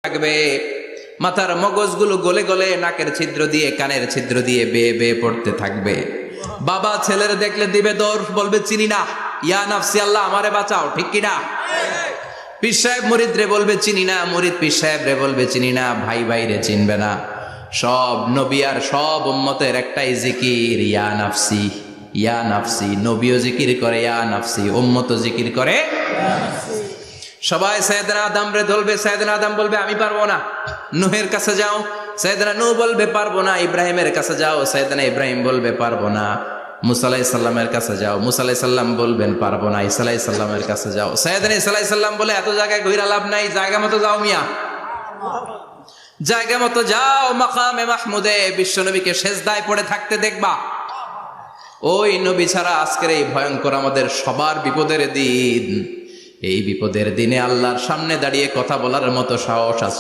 থাকবে, মাথার মগজগুলো গলে গলে নাকের ছিদ্র দিয়ে কানের ছিদ্র দিয়ে বেয়ে বেয়ে পড়তে থাকবে। বাবা ছেলের দেখলে দিবে দৌড়, বলবে চিনি না, ইয়া নাফসি আল্লাহ আমারে বাঁচাও, ঠিক কিনা? পীর সাহেব মুরিদ রে বলবে চিনি না, মুরিদ পীর সাহেব রে বলবে চিনি না, ভাই ভাই রে চিনবে না। সব নবী আর সব উম্মতের একটাই জিকির, ইয়া নাফসি ইয়া নাফসি। নবীও জিকির করে ইয়া নাফসি, উম্মতও জিকির করে ইয়া নাফসি। সবাই সাইয়েদনা আদম রে ধরবে, সাইয়েদনা আদম বলবে আমি পারবো না। নূহের কাছে যাও, সাইয়েদনা নূহ বলবে পারবো না। ইব্রাহিমের কাছে যাও, সাইয়েদনা ইব্রাহিম বলবে পারবো না। মুসা আলাইহিস সালামের কাছে যাও, মুসা আলাইহিস সালাম বলবেন পারবো না। ঈসা আলাইহিস সালামের কাছে যাও, সাইয়েদনা ঈসা আলাইহিস সালাম বলে এত জায়গায় ঘুরে লাভ নাই, জায়গা মতো যাও মিয়া, জায়গা মতো যাও। মাকামে মাহমুদে বিশ্বনবীকে সেজদায় পড়ে থাকতে দেখবা। ওই নবী ছাড়া আজকের এই ভয়ঙ্কর আমাদের সবার বিপদের দিন, এই বিপদের দিনে আল্লাহর সামনে দাঁড়িয়ে কথা বলার মতো সাহস আছে?